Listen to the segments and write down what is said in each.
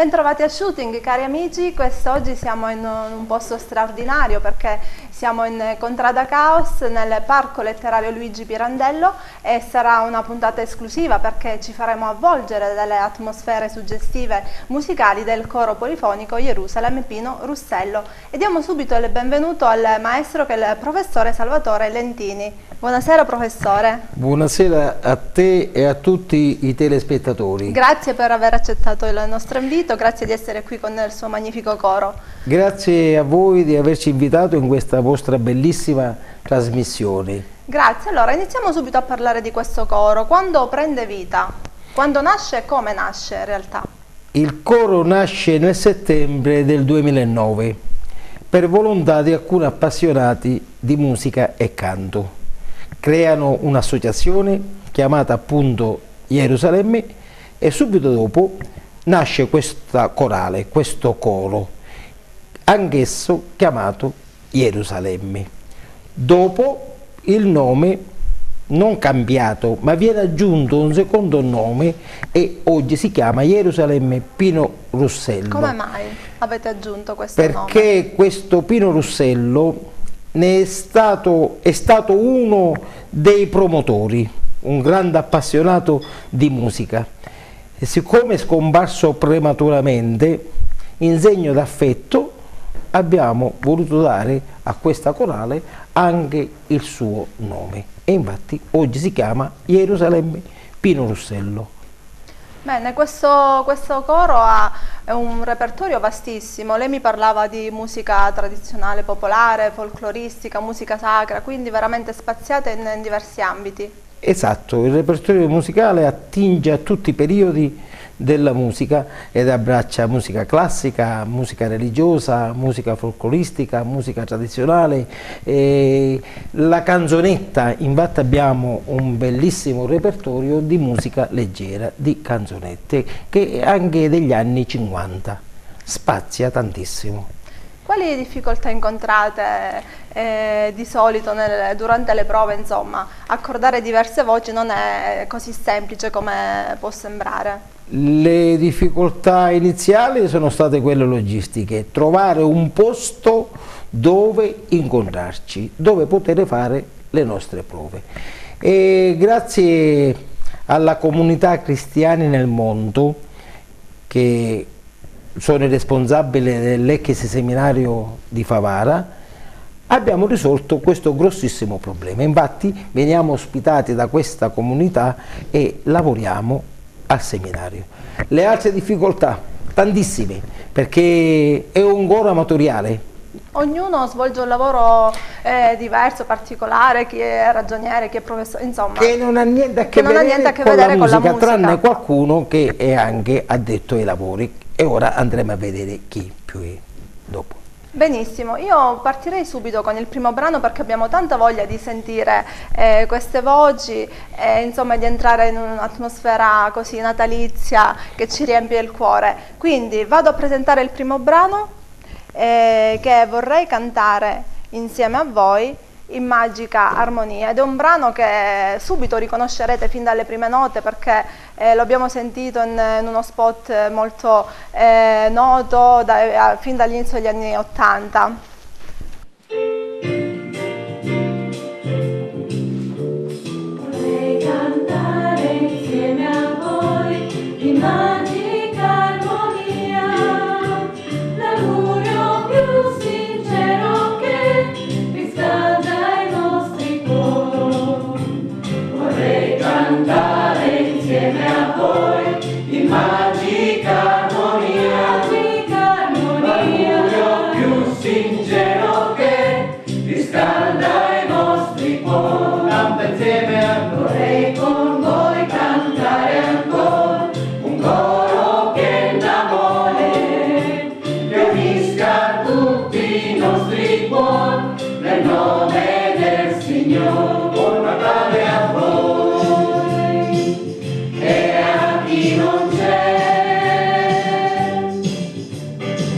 Bentrovati a Shooting, cari amici. Quest'oggi siamo in un posto straordinario perché siamo in Contrada Caos nel Parco Letterario Luigi Pirandello e sarà una puntata esclusiva perché ci faremo avvolgere dalle atmosfere suggestive musicali del coro polifonico Gerusalemme Pino Russello. E diamo subito il benvenuto al maestro che è il professore Salvatore Lentini. Buonasera professore. Buonasera a te e a tutti i telespettatori. Grazie per aver accettato il nostro invito, grazie di essere qui con il suo magnifico coro. Grazie a voi di averci invitato in questa vostra bellissima trasmissione. Grazie, allora iniziamo subito a parlare di questo coro. Quando prende vita? Quando nasce e come nasce in realtà? Il coro nasce nel settembre del 2009 per volontà di alcuni appassionati di musica e canto. Creano un'associazione chiamata appunto Gerusalemme e subito dopo nasce questa corale, questo coro, anch'esso chiamato Gerusalemme. Dopo il nome non cambiato, ma viene aggiunto un secondo nome e oggi si chiama Gerusalemme Pino Russello. Come mai avete aggiunto questo nome? Perché questo Pino Russello è stato uno dei promotori, un grande appassionato di musica. E siccome è scomparso prematuramente, in segno d'affetto abbiamo voluto dare a questa corale anche il suo nome e infatti oggi si chiama Gerusalemme Pino Russello. Bene, questo coro ha un repertorio vastissimo. Lei mi parlava di musica tradizionale, popolare, folcloristica, musica sacra, quindi veramente spaziata in diversi ambiti. Esatto, il repertorio musicale attinge a tutti i periodi della musica ed abbraccia musica classica, musica religiosa, musica folcloristica, musica tradizionale, la canzonetta. Infatti abbiamo un bellissimo repertorio di musica leggera, di canzonette, che anche degli anni 50 spazia tantissimo. Quali difficoltà incontrate di solito durante le prove? Insomma, accordare diverse voci non è così semplice come può sembrare. Le difficoltà iniziali sono state quelle logistiche, trovare un posto dove incontrarci, dove poter fare le nostre prove. E grazie alla comunità cristiana nel mondo, che sono il responsabile dell'ex seminario di Favara, abbiamo risolto questo grossissimo problema. Infatti veniamo ospitati da questa comunità e lavoriamo al seminario. Le altre difficoltà, tantissime, perché è un coro amatoriale. Ognuno svolge un lavoro diverso, particolare, chi è ragioniere, chi è professore, insomma. Che non ha niente a che vedere con la musica, tranne qualcuno che è anche addetto ai lavori. E ora andremo a vedere chi più è dopo. Benissimo, io partirei subito con il primo brano perché abbiamo tanta voglia di sentire queste voci e insomma di entrare in un'atmosfera così natalizia che ci riempie il cuore. Quindi vado a presentare il primo brano che vorrei cantare insieme a voi, in magica armonia, ed è un brano che subito riconoscerete fin dalle prime note perché lo abbiamo sentito in uno spot molto noto fin dall'inizio degli anni '80. Vorrei cantare insieme a voi in magica armonia, l'augurio più sincero che riscalda i nostri cuori. Vorrei cantare insieme a voi in magica armonia, l'augurio più sincero che riscalda i nostri cuori. Canta insieme a noi. Vorrei con voi cantare ancora un coro che d'amore che unisca tutti i nostri cuori nel nome del Signore. Buon Natale a voi e a chi non c'è,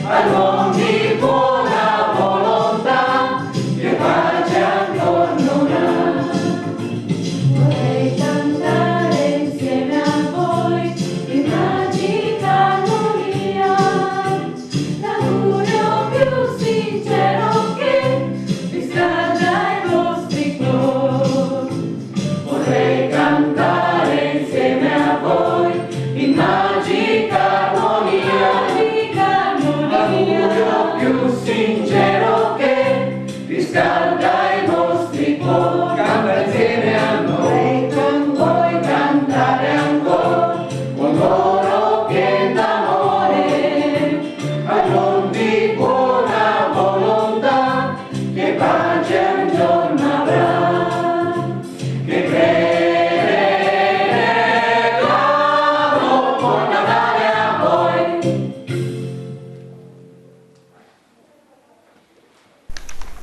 all'uomo di buona volontà che pace attorno ha. Vorrei cantare insieme a voi in magica armonia,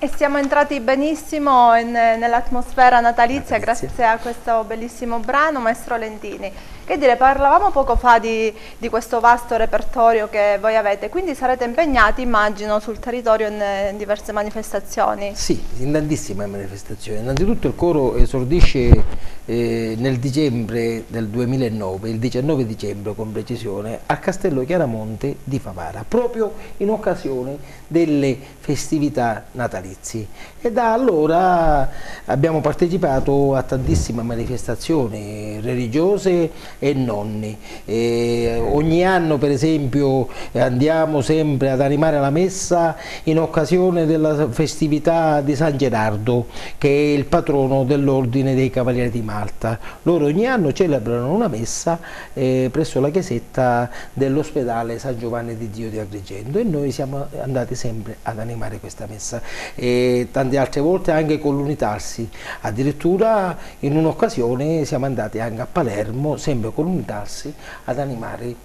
E siamo entrati benissimo nell'atmosfera natalizia grazie a questo bellissimo brano, Maestro Lentini. Che dire, parlavamo poco fa di questo vasto repertorio che voi avete, quindi sarete impegnati, immagino, sul territorio in diverse manifestazioni. Sì, in tantissime manifestazioni. Innanzitutto il coro esordisce nel dicembre del 2009, il 19 dicembre con precisione, al Castello Chiaramonte di Favara, proprio in occasione delle festività natalizie. E da allora abbiamo partecipato a tantissime manifestazioni religiose e nonni. Ogni anno, per esempio, andiamo sempre ad animare la messa in occasione della festività di San Gerardo, che è il patrono dell'Ordine dei Cavalieri di Malta. Loro ogni anno celebrano una messa presso la chiesetta dell'ospedale San Giovanni di Dio di Agrigento, e noi siamo andati sempre ad animare questa messa, e tante altre volte anche con l'Unitarsi. Addirittura in un'occasione siamo andati anche a Palermo, sempre con l'Unitarsi, ad animare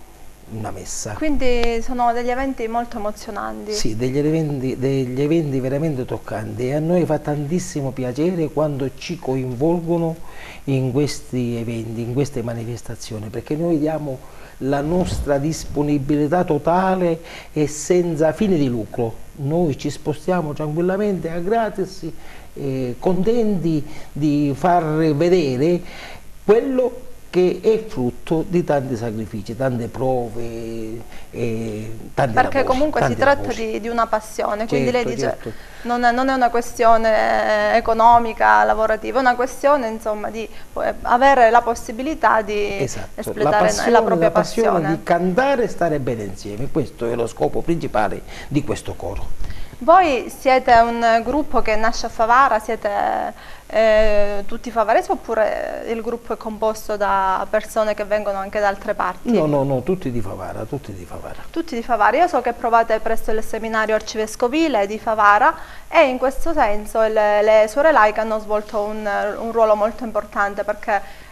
una messa. Quindi sono degli eventi molto emozionanti. Sì, degli eventi veramente toccanti, e a noi fa tantissimo piacere quando ci coinvolgono in questi eventi, in queste manifestazioni, perché noi diamo la nostra disponibilità totale e senza fine di lucro. Noi ci spostiamo tranquillamente a gratis, contenti di far vedere quello che è frutto di tanti sacrifici, tante prove e tanti Perché lavori, comunque si tratta di una passione, quindi lei dice non è una questione economica, lavorativa, è una questione, insomma, di avere la possibilità di espletare la propria passione di cantare e stare bene insieme. Questo è lo scopo principale di questo coro. Voi siete un gruppo che nasce a Favara, siete tutti favaresi, oppure il gruppo è composto da persone che vengono anche da altre parti? No, tutti di Favara, tutti di Favara. Tutti di Favara. Io so che provate presso il seminario arcivescovile di Favara, e in questo senso le suore laiche hanno svolto un ruolo molto importante, perché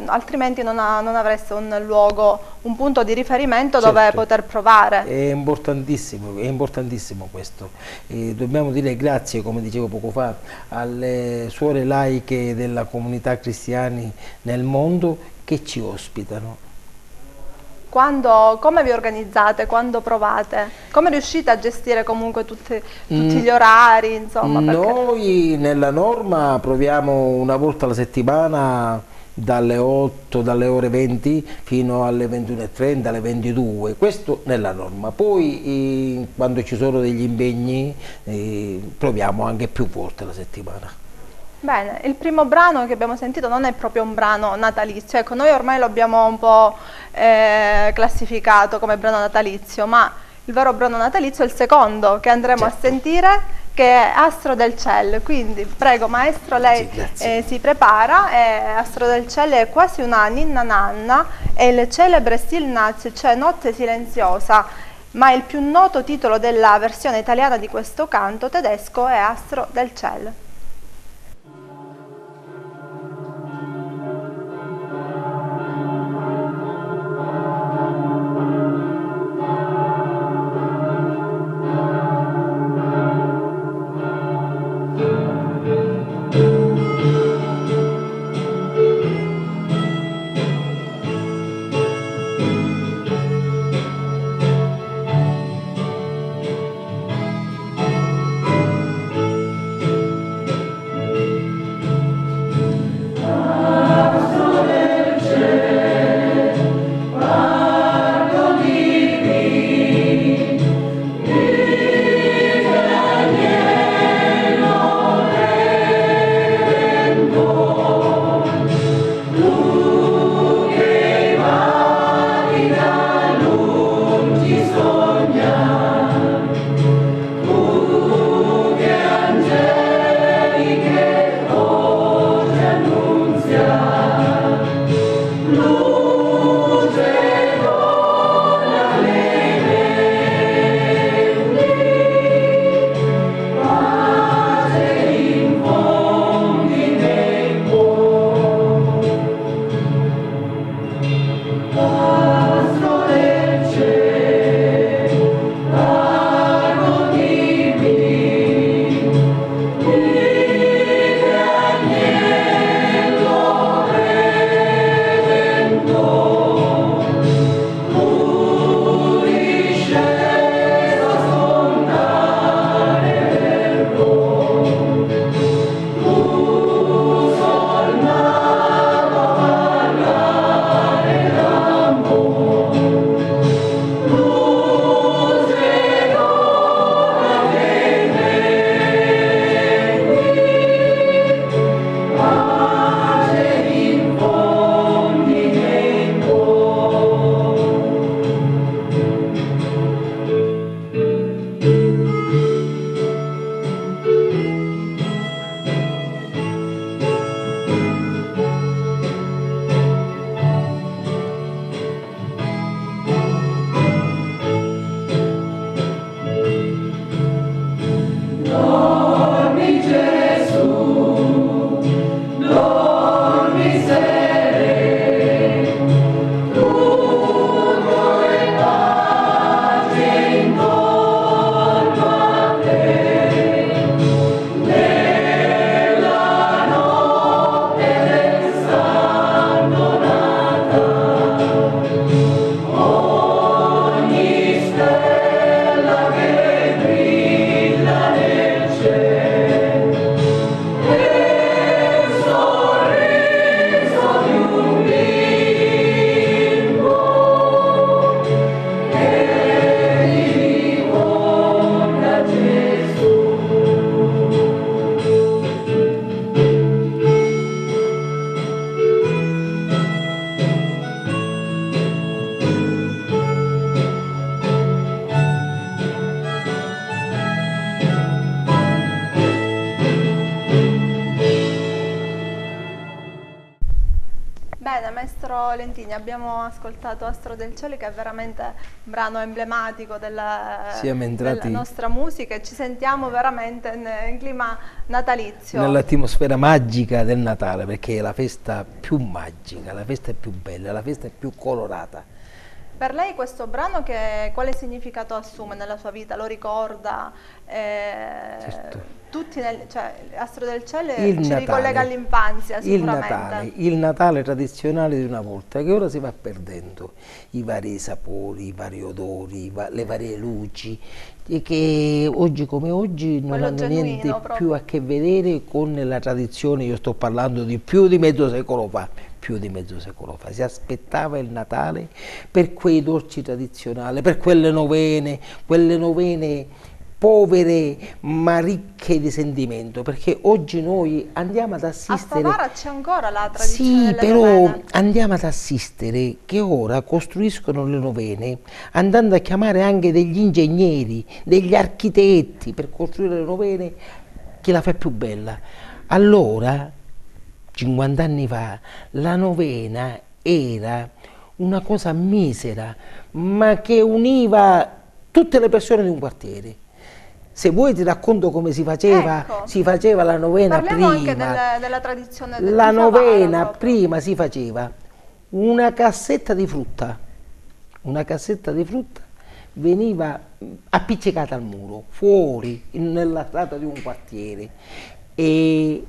altrimenti non avreste un luogo, un punto di riferimento dove poter provare. È importantissimo questo. Dobbiamo dire grazie, come dicevo poco fa, alle suore laiche della comunità cristiani nel mondo che ci ospitano. Come vi organizzate? Quando provate? Come riuscite a gestire comunque tutti gli orari? Insomma, Noi nella norma proviamo una volta alla settimana, dalle 8, dalle ore 20 fino alle 21:30, alle 22, questo nella norma. Poi quando ci sono degli impegni proviamo anche più volte alla settimana. Bene, il primo brano che abbiamo sentito non è proprio un brano natalizio, ecco, noi ormai lo abbiamo un po' classificato come brano natalizio, ma il vero brano natalizio è il secondo che andremo a sentire, che è Astro del Ciel. Quindi prego maestro, lei si prepara. Astro del Ciel è quasi una ninna nanna, è il celebre Still Nacht, cioè Notte Silenziosa, ma il più noto titolo della versione italiana di questo canto tedesco è Astro del Ciel. Bene, maestro Lentini, abbiamo ascoltato Astro del Cielo, che è veramente un brano emblematico della nostra musica, e ci sentiamo veramente in clima natalizio. Nell'atmosfera magica del Natale, perché è la festa più magica, la festa più bella, la festa più colorata. Per lei questo brano quale significato assume nella sua vita? Lo ricorda? Certo. Astro del Cielo ci ricollega all'infanzia sicuramente. Il Natale tradizionale di una volta, che ora si va perdendo, i vari sapori, i vari odori, le varie luci, e che oggi come oggi non hanno niente più a che vedere con la tradizione. Io sto parlando di più di mezzo secolo fa. Si aspettava il Natale per quei dolci tradizionali, per quelle novene povere ma ricche di sentimento, perché oggi noi andiamo ad assistere... A Favara c'è ancora la tradizione delle novene. Sì, però andiamo ad assistere che ora costruiscono le novene andando a chiamare anche degli ingegneri, degli architetti per costruire le novene, chi la fa più bella. Allora, 50 anni fa, la novena era una cosa misera, ma che univa tutte le persone di un quartiere. Se vuoi ti racconto come si faceva la novena. Parliamo prima. Anche della tradizione La di novena Favara, prima si faceva una cassetta di frutta, veniva appiccicata al muro, fuori, nella strada di un quartiere, e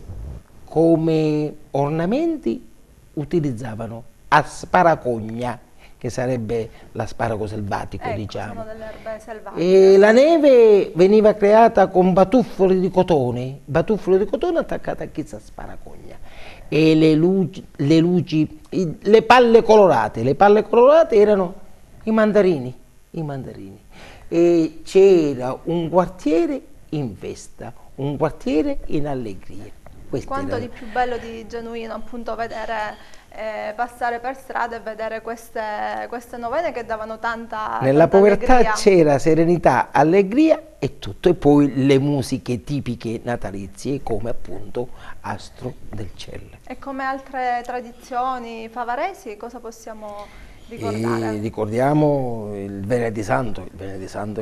come ornamenti utilizzavano asparagogna, che sarebbe l'asparago selvatico, diciamo. Sono delle erbe selvatiche. E la neve veniva creata con batuffoli di cotone attaccate a questa asparagogna. E le palle colorate erano i mandarini. E c'era un quartiere in festa, un quartiere in allegria. Quanto di più bello di genuino, appunto, vedere passare per strada e vedere queste novene che davano tanta Nella povertà allegria. c'era serenità, allegria e tutto, e poi le musiche tipiche natalizie come appunto Astro del Cielo. E come altre tradizioni favaresi, cosa possiamo ricordare? Ricordiamo il Venerdì Santo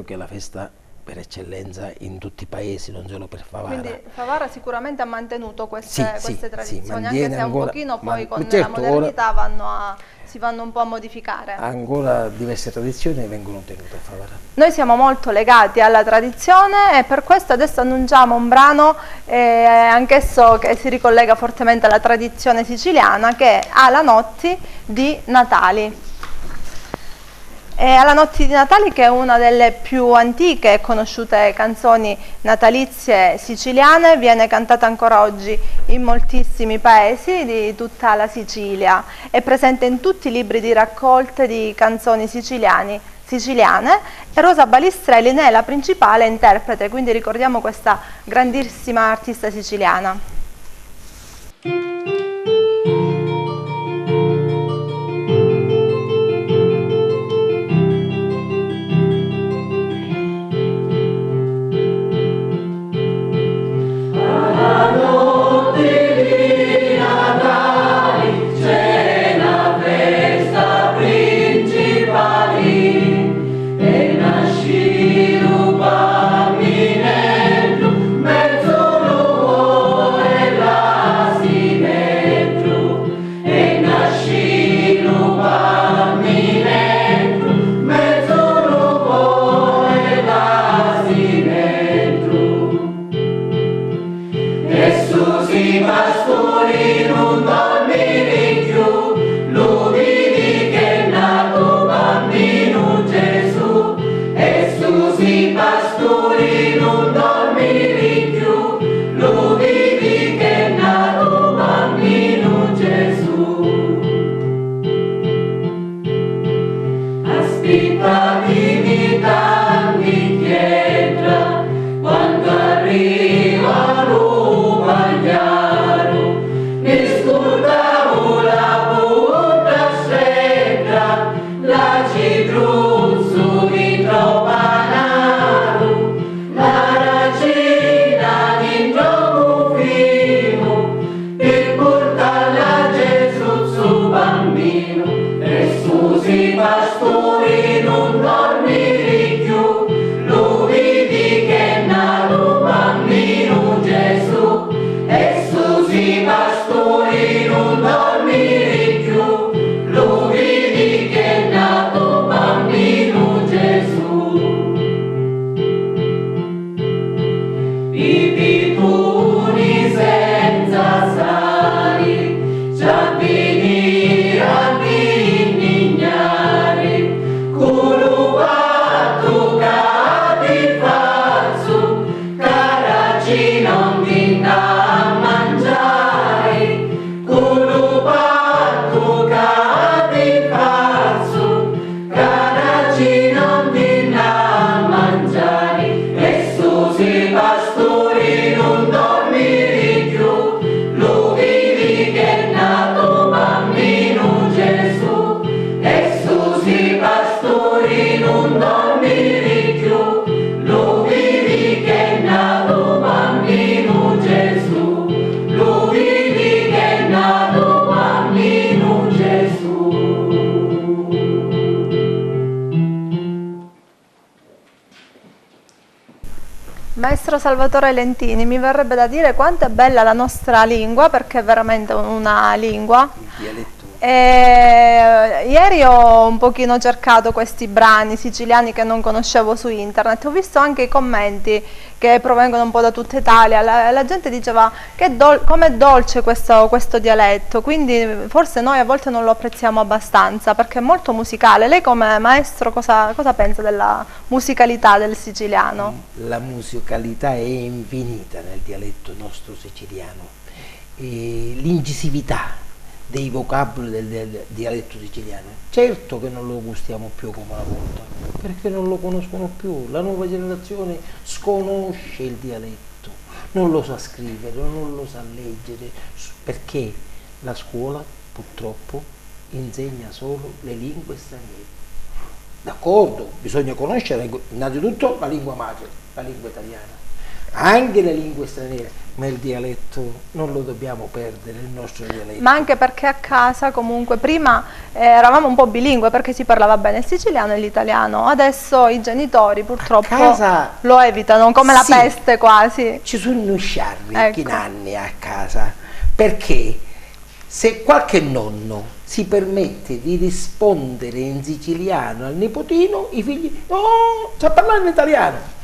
che è la festa per eccellenza in tutti i paesi, non solo per Favara. Quindi Favara sicuramente ha mantenuto queste tradizioni, anche se ancora, un pochino poi con certo, la modernità si vanno un po' a modificare. Ancora diverse tradizioni vengono tenute a Favara. Noi siamo molto legati alla tradizione, e per questo adesso annunciamo un brano anch'esso che si ricollega fortemente alla tradizione siciliana, che è Alla notti di Natali. Alla notte di Natali, che è una delle più antiche e conosciute canzoni natalizie siciliane, viene cantata ancora oggi in moltissimi paesi di tutta la Sicilia. È presente in tutti i libri di raccolte di canzoni siciliane, e Rosa Balistrelli ne è la principale interprete, quindi ricordiamo questa grandissima artista siciliana. E nasciru bambinello, Maestro Salvatore Lentini, mi verrebbe da dire quanto è bella la nostra lingua, perché è veramente una lingua. Il dialetto. Ieri ho un pochino cercato questi brani siciliani che non conoscevo su internet, ho visto anche i commenti che provengono un po' da tutta Italia, la gente diceva che com'è dolce questo dialetto, quindi forse noi a volte non lo apprezziamo abbastanza perché è molto musicale. Lei come maestro cosa pensa della musicalità del siciliano? La musicalità è infinita nel dialetto nostro siciliano, l'incisività dei vocaboli del dialetto siciliano, certo che non lo gustiamo più come una volta, perché non lo conoscono più, la nuova generazione sconosce il dialetto, non lo sa scrivere, non lo sa leggere, perché la scuola purtroppo insegna solo le lingue straniere. D'accordo, bisogna conoscere innanzitutto la lingua madre, la lingua italiana, anche le lingue straniere, ma il dialetto non lo dobbiamo perdere, il nostro dialetto. Ma anche perché a casa comunque prima eravamo un po' bilingue perché si parlava bene il siciliano e l'italiano, adesso i genitori purtroppo lo evitano come la peste quasi. Ci sono sciarri, ecco, nanni a casa, perché se qualche nonno si permette di rispondere in siciliano al nipotino, i figli, no, sa parlare in italiano.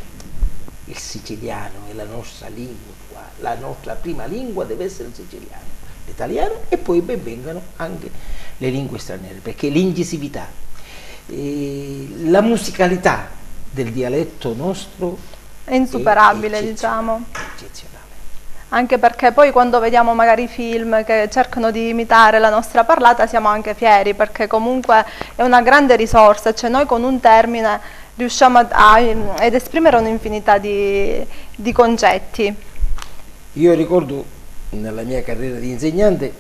Il siciliano è la nostra lingua, la nostra prima lingua deve essere il siciliano, l'italiano e poi ben vengano anche le lingue straniere, perché l'incisività, la musicalità del dialetto nostro è insuperabile, diciamo. Eccezionale. Anche perché poi quando vediamo magari film che cercano di imitare la nostra parlata siamo anche fieri, perché comunque è una grande risorsa, cioè noi con un termine riusciamo ad esprimere un'infinità di concetti. Io ricordo nella mia carriera di insegnante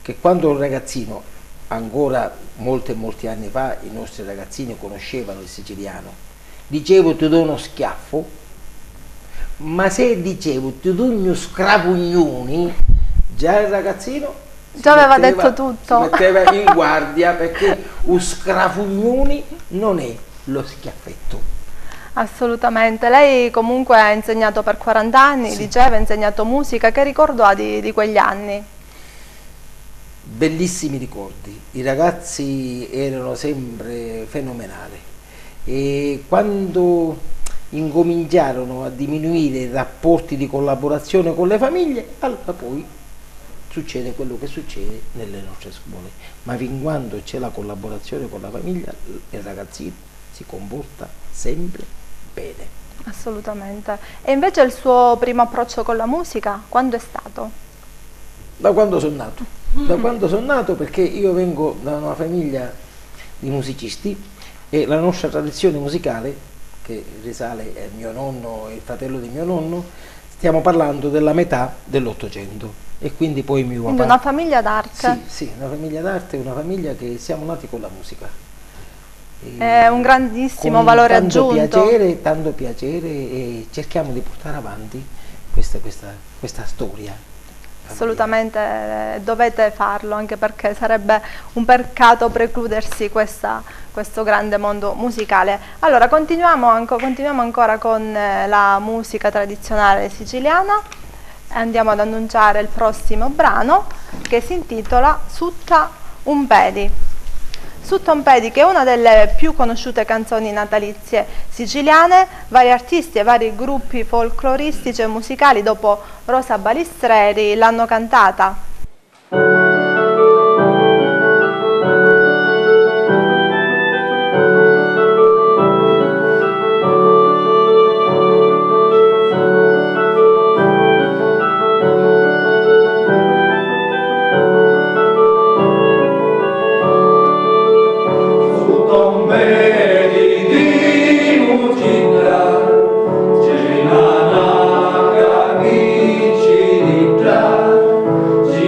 che quando un ragazzino, ancora molti anni fa, i nostri ragazzini conoscevano il siciliano, dicevo ti do uno schiaffo, ma se dicevo ti do uno scrapugnoni, già il ragazzino già aveva detto tutto. Si metteva in guardia, perché un scrapugnoni non è lo schiaffetto. Assolutamente, lei comunque ha insegnato per 40 anni, sì, diceva, ha insegnato musica, che ricordo ha di quegli anni? Bellissimi ricordi, i ragazzi erano sempre fenomenali e quando incominciarono a diminuire i rapporti di collaborazione con le famiglie, allora poi succede quello che succede nelle nostre scuole, ma fin quando c'è la collaborazione con la famiglia il ragazzino si comporta sempre bene. Assolutamente. E invece il suo primo approccio con la musica, quando è stato? Da quando sono nato, da quando sono nato, perché io vengo da una famiglia di musicisti e la nostra tradizione musicale, che risale a mio nonno e il fratello di mio nonno, stiamo parlando della metà dell'Ottocento. E quindi poi mio papà... Quindi una famiglia d'arte? Sì, una famiglia d'arte, una famiglia che siamo nati con la musica. È un grandissimo valore aggiunto. Tanto piacere e cerchiamo di portare avanti questa storia. Assolutamente dovete farlo, anche perché sarebbe un peccato precludersi questo grande mondo musicale. Allora continuiamo ancora con la musica tradizionale siciliana e andiamo ad annunciare il prossimo brano, che si intitola Sutta un pedi. Sutta un pedi, che è una delle più conosciute canzoni natalizie siciliane. Vari artisti e vari gruppi folcloristici e musicali dopo Rosa Balistreri l'hanno cantata. Ci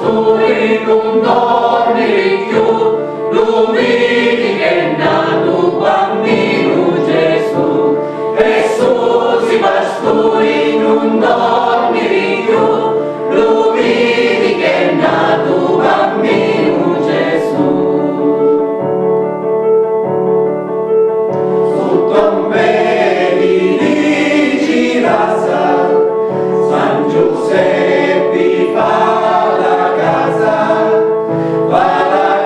pasturi non dormi più, tu vedi che è nato bambino Gesù. Gesù si pasturi non dormi più, tu vedi che è nato bambino Gesù. Su tomberi di girassa, San Giuseppe fa la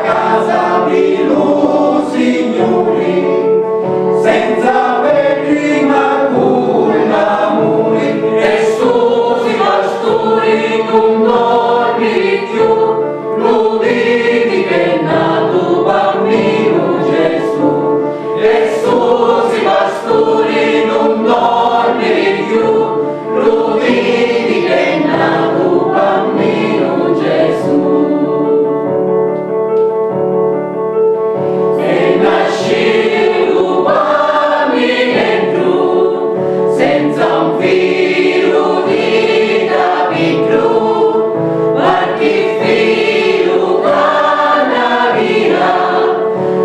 casa di lo Signore, senza vecchi ma con amore. Gesù si pasturi non dormi più, lo vedi che è nato bambino Gesù. Gesù si pasturi non dormi più, lo vedi che è nato bambino Gesù. Se nasceu bambino senza un filo di capitolo, qualche filo canavina,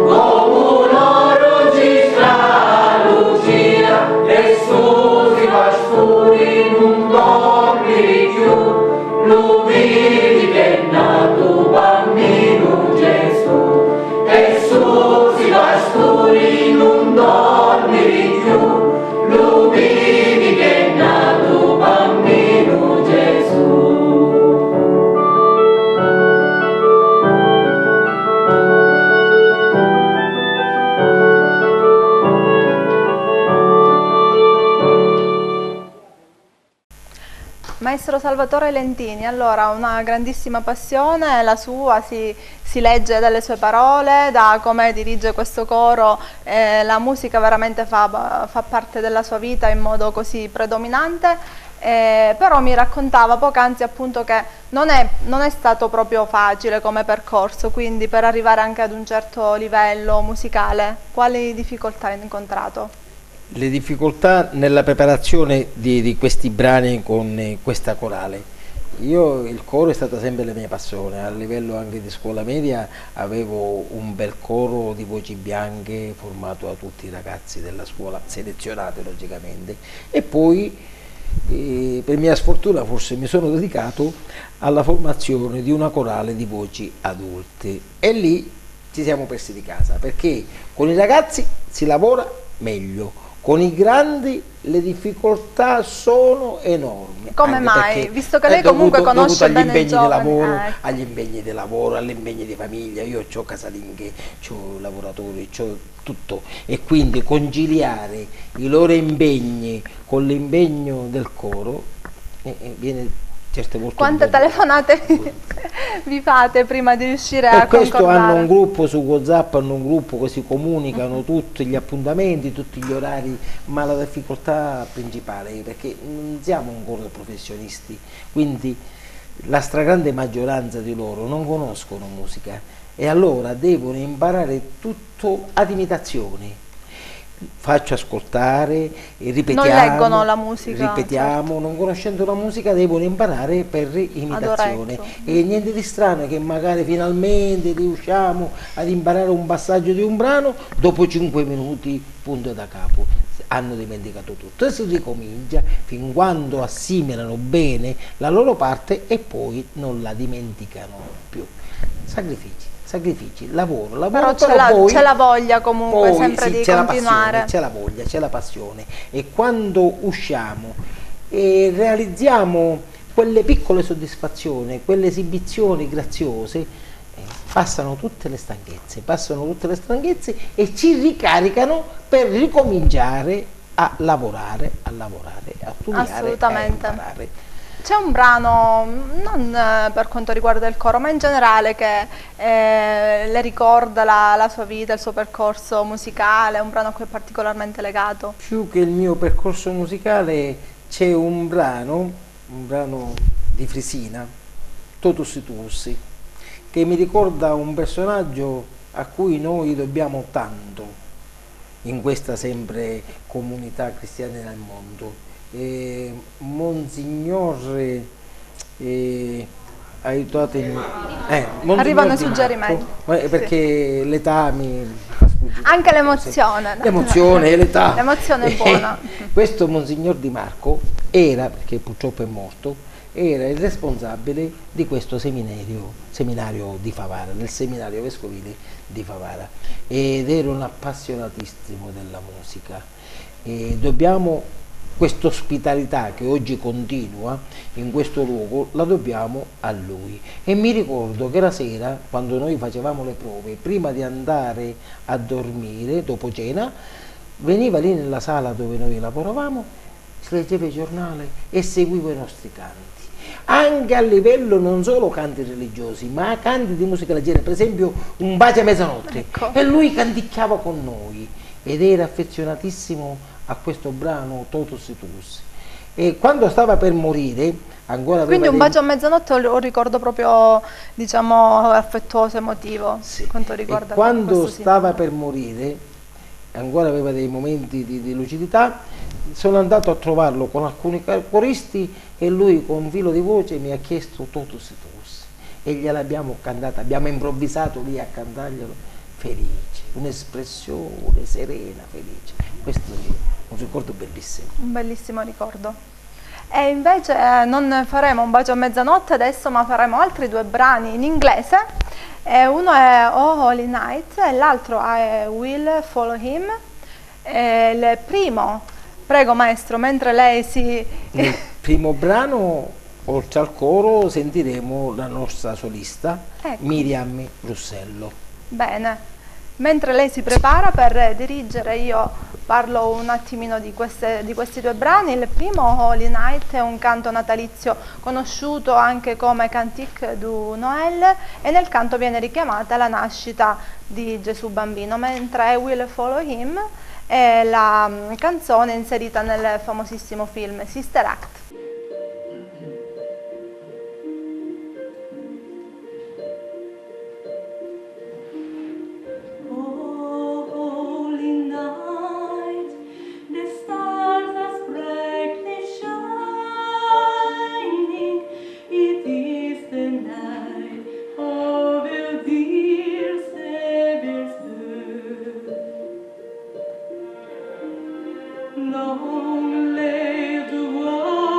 come un oro gira lucia. Gesù si pasturi non dormi più, lo vedi che è nato bambino Gesù. Gesù si pasturi non dormi più, lo vedi che è nato bambino Gesù. Maestro Salvatore Lentini, allora una grandissima passione, la sua si legge dalle sue parole, da come dirige questo coro, la musica veramente fa parte della sua vita in modo così predominante, però mi raccontava poc'anzi appunto che non è stato proprio facile come percorso, quindi per arrivare anche ad un certo livello musicale, quali difficoltà hai incontrato? Le difficoltà nella preparazione di questi brani con questa corale. Il coro è stata sempre la mia passione, a livello anche di scuola media avevo un bel coro di voci bianche formato da tutti i ragazzi della scuola, selezionati logicamente, e poi per mia sfortuna forse mi sono dedicato alla formazione di una corale di voci adulte e lì ci siamo persi di casa, perché con i ragazzi si lavora meglio, con i grandi le difficoltà sono enormi. Come mai? Visto che lei comunque conosce bene i giovani. Ecco. Agli impegni di lavoro, agli impegni di famiglia, io ho casalinghe, ho lavoratori, ho tutto, e quindi conciliare i loro impegni con l'impegno del coro viene certe volte. Quante telefonate vi fate prima di riuscire a concordare? Per questo hanno un gruppo su WhatsApp, hanno un gruppo così comunicano tutti gli appuntamenti, tutti gli orari, ma la difficoltà principale è perché non siamo ancora professionisti, quindi la stragrande maggioranza di loro non conoscono musica e allora devono imparare tutto ad imitazione. Faccio ascoltare, ripetiamo, non leggono la musica, ripetiamo, certo. Non conoscendo la musica devono imparare per imitazione e niente di strano che magari finalmente riusciamo ad imparare un passaggio di un brano, dopo 5 minuti punto da capo hanno dimenticato tutto e si ricomincia fin quando assimilano bene la loro parte e poi non la dimenticano più. Sacrifici, lavoro, però c'è la voglia comunque poi, sempre di continuare. C'è la voglia, c'è la passione e quando usciamo e realizziamo quelle piccole soddisfazioni, quelle esibizioni graziose, passano tutte le stanchezze e ci ricaricano per ricominciare a lavorare, a studiare, assolutamente. A imparare. C'è un brano, non per quanto riguarda il coro, ma in generale che le ricorda la sua vita, il suo percorso musicale, un brano a cui è particolarmente legato? Più che il mio percorso musicale c'è un brano di Frisina, Totus Tuus, che mi ricorda un personaggio a cui noi dobbiamo tanto in questa sempre comunità cristiana nel mondo. Monsignor aiutatemi. Arrivano i Di suggerimenti. Marco, perché l'età mi Anche l'emozione. L'emozione e l'età. L'emozione è buona. Questo Monsignor Di Marco era, perché purtroppo è morto, era il responsabile di questo seminario di Favara, del seminario vescovile di Favara, ed era un appassionatissimo della musica. E questa ospitalità che oggi continua in questo luogo la dobbiamo a lui. E mi ricordo che la sera, quando noi facevamo le prove, prima di andare a dormire dopo cena, veniva lì nella sala dove noi lavoravamo, si leggeva il giornale e seguiva i nostri canti, anche a livello non solo canti religiosi ma canti di musica leggera, per esempio un Bacio a mezzanotte, Ecco. e lui canticchiava con noi ed era affezionatissimo a questo brano Totus Tuus. E quando stava per morire ancora aveva Quindi un bacio a mezzanotte lo ricordo proprio, diciamo, affettuoso, emotivo, Sì. quanto riguarda E quando questo stava simbolo. per morire, ancora aveva dei momenti di lucidità, sono andato a trovarlo con alcuni coristi e lui con filo di voce mi ha chiesto Totus Tuus e gliel'abbiamo cantata, abbiamo improvvisato lì a cantarglielo, felice, un'espressione serena, felice. Questo è un ricordo bellissimo. Un bellissimo ricordo. E invece non faremo un bacio a mezzanotte adesso, ma faremo altri due brani in inglese. Uno è Oh Holy Night e l'altro è Will Follow Him. Il primo, prego maestro, mentre lei si... Nel primo brano, oltre al coro, sentiremo la nostra solista, Ecco. Miriam Russello. Bene, mentre lei si prepara per dirigere, io parlo un attimino di questi due brani. Il primo, Holy Night, è un canto natalizio conosciuto anche come Cantique du Noël e nel canto viene richiamata la nascita di Gesù bambino, mentre Will Follow Him è la canzone inserita nel famosissimo film Sister Act. Oh, holy night, the stars are brightly shining. It is the night of your dear Savior's birth. Long lay the world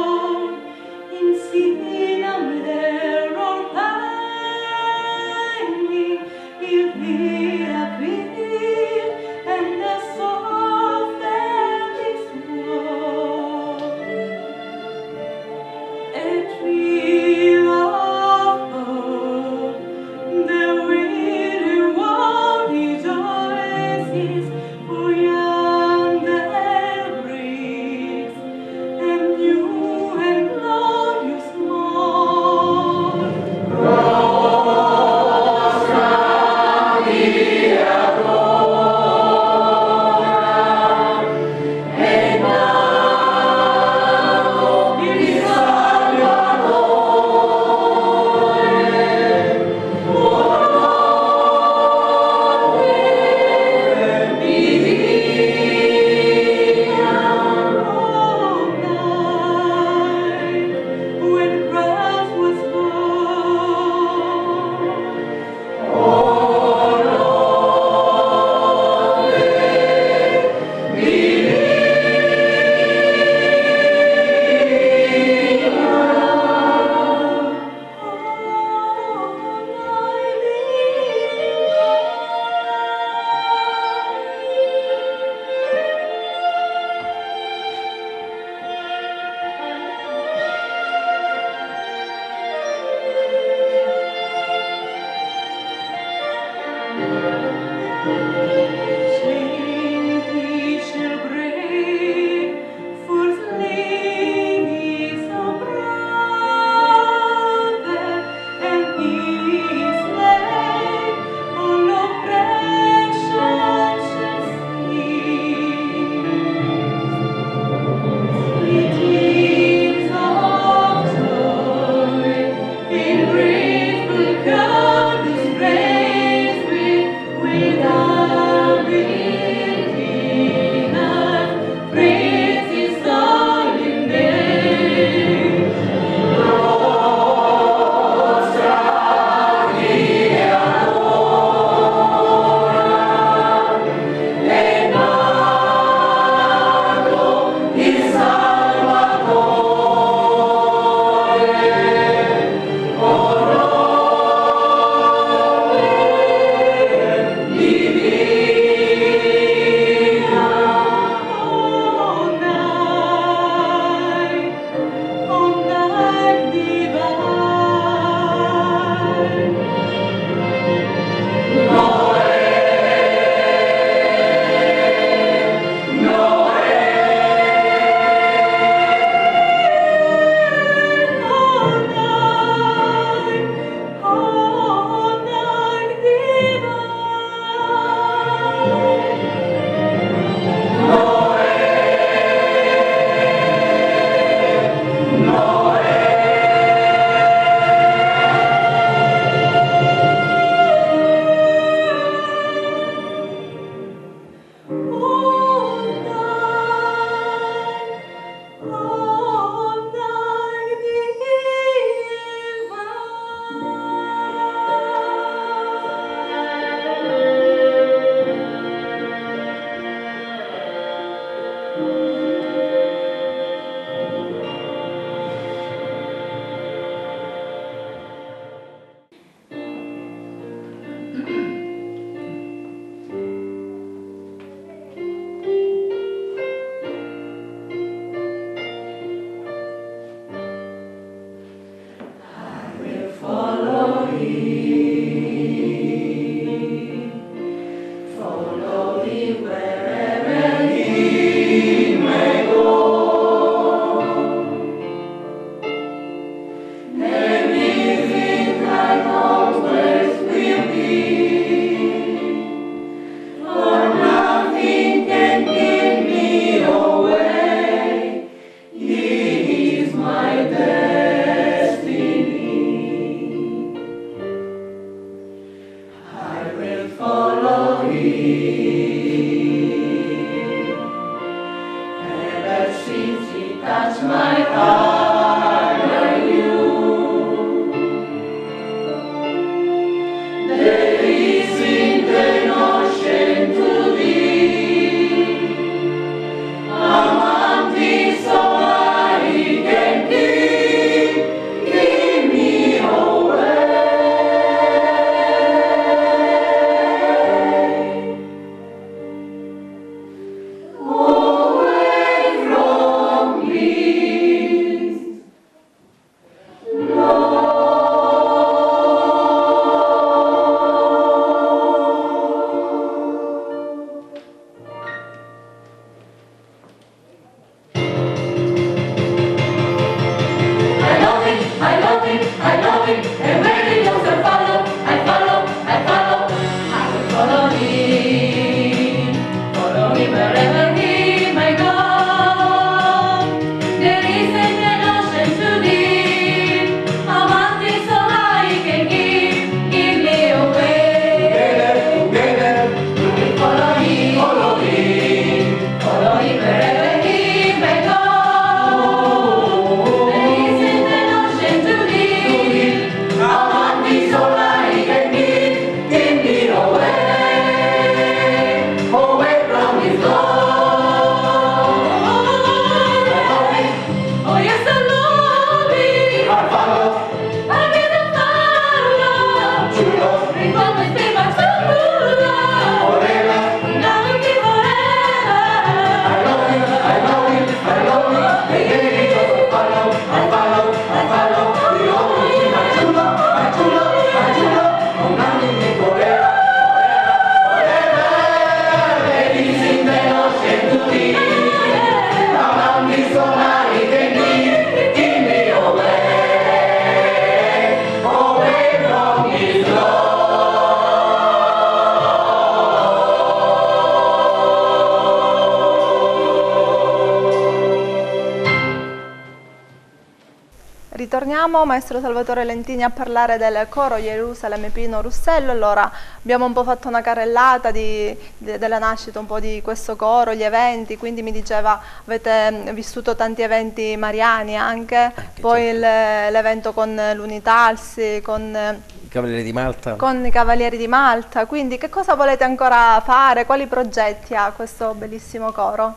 Ritorniamo, maestro Salvatore Lentini, a parlare del coro Gerusalemme Pino Russello. Allora, abbiamo un po' fatto una carrellata della nascita un po' di questo coro, gli eventi, quindi mi diceva avete vissuto tanti eventi mariani anche poi certo. L'evento con l'Unitalsi, con i Cavalieri di Malta. Con i Cavalieri di Malta, quindi che cosa volete ancora fare? Quali progetti ha questo bellissimo coro?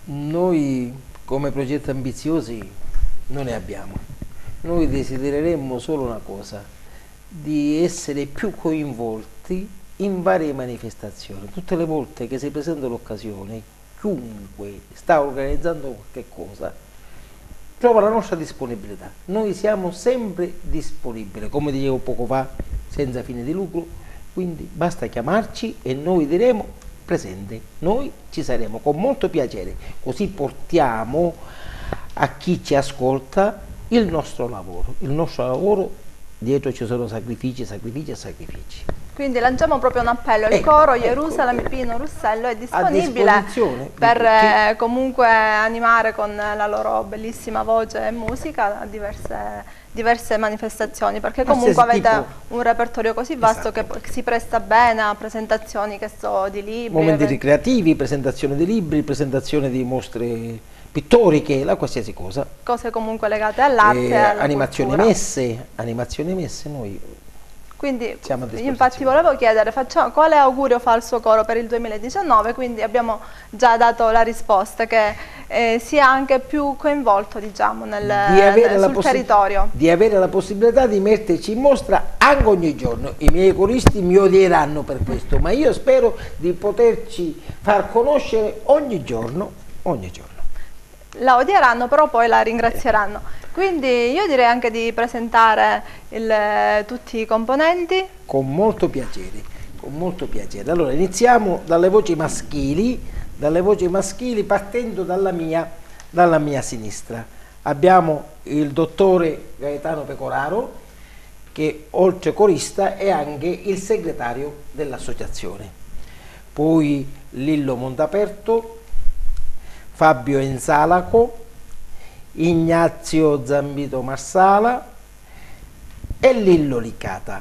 Noi come progetti ambiziosi non ne abbiamo. Noi desidereremmo solo una cosa, di essere più coinvolti in varie manifestazioni. Tutte le volte che si presenta l'occasione, chiunque sta organizzando qualche cosa, trova la nostra disponibilità. Noi siamo sempre disponibili, come dicevo poco fa, senza fine di lucro, quindi basta chiamarci e noi diremo presente. Noi ci saremo con molto piacere, così portiamo a chi ci ascolta il nostro lavoro, dietro ci sono sacrifici, sacrifici e sacrifici. Quindi lanciamo proprio un appello, il coro Gerusalemme Pino Russello è disponibile per comunque animare con la loro bellissima voce e musica a diverse manifestazioni, perché comunque avete un repertorio così vasto che si presta bene a presentazioni di libri. Momenti ricreativi, presentazione di libri, presentazione di mostre pittoriche, qualsiasi cosa. Cose comunque legate all'arte e alla animazioni messe noi. Quindi Siamo a disposizione. infatti volevo chiedere quale augurio fa il suo coro per il 2019, quindi abbiamo già dato la risposta, che sia anche più coinvolto, diciamo, sul territorio. Di avere la possibilità di metterci in mostra anche ogni giorno. I miei coristi mi odieranno per questo, ma io spero di poterci far conoscere ogni giorno, ogni giorno. La odieranno, però poi la ringrazieranno. Quindi io direi anche di presentare tutti i componenti. Con molto piacere, con molto piacere. Allora iniziamo dalle voci maschili partendo dalla mia sinistra. Abbiamo il dottore Gaetano Pecoraro, che oltre corista è anche il segretario dell'associazione. Poi Lillo Montaperto, Fabio Enzalaco, Ignazio Zambito Marsala e Lillo Licata.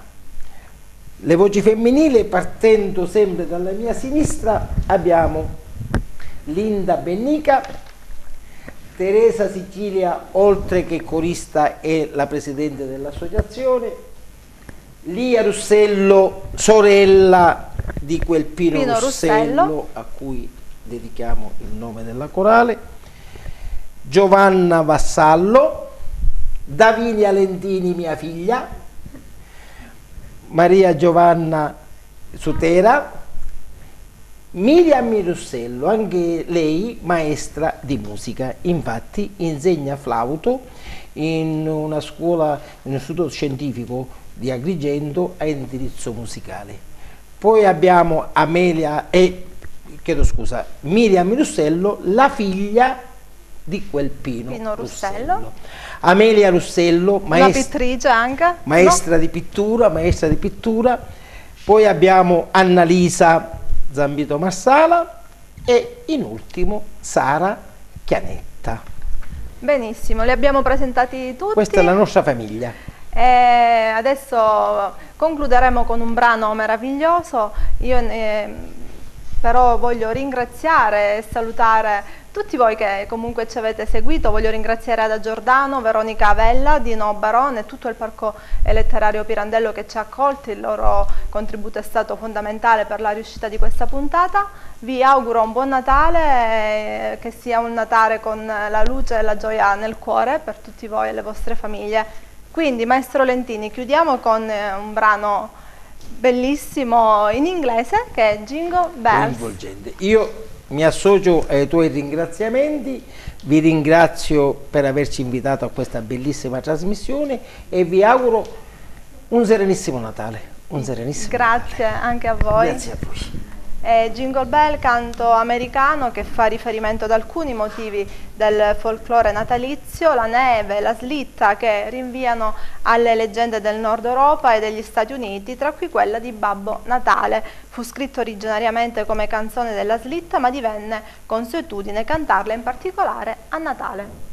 Le voci femminili, partendo sempre dalla mia sinistra, abbiamo Linda Bennica, Teresa Sicilia, oltre che corista è la presidente dell'associazione, Lia Russello, sorella di quel Pino Russello a cui dedichiamo il nome della corale, Giovanna Vassallo, Davinia Lentini, mia figlia, Maria Giovanna Sutera, Miriam Russello, anche lei maestra di musica, infatti insegna flauto in una scuola, in un istituto scientifico di Agrigento a indirizzo musicale. Poi abbiamo Miriam Russello, la figlia di quel Pino Russello. Amelia Russello, una pittrice anche, maestra di pittura. Poi abbiamo Annalisa Zambito Marsala e in ultimo Sara Chianetta. Benissimo, li abbiamo presentati tutti. Questa è la nostra famiglia. E adesso concluderemo con un brano meraviglioso. Però voglio ringraziare e salutare tutti voi che comunque ci avete seguito. Voglio ringraziare Ada Giordano, Veronica Avella, Dino Barone e tutto il Parco Letterario Pirandello che ci ha accolti. Il loro contributo è stato fondamentale per la riuscita di questa puntata. Vi auguro un buon Natale, che sia un Natale con la luce e la gioia nel cuore per tutti voi e le vostre famiglie. Quindi, maestro Lentini, chiudiamo con un brano bellissimo in inglese che è Jingle Bells. Io mi associo ai tuoi ringraziamenti, vi ringrazio per averci invitato a questa bellissima trasmissione e vi auguro un serenissimo Natale. Grazie anche a voi. Grazie a voi. Jingle Bell, canto americano che fa riferimento ad alcuni motivi del folklore natalizio, la neve, la slitta, che rinviano alle leggende del Nord Europa e degli Stati Uniti, tra cui quella di Babbo Natale. Fu scritto originariamente come canzone della slitta, ma divenne consuetudine cantarla in particolare a Natale.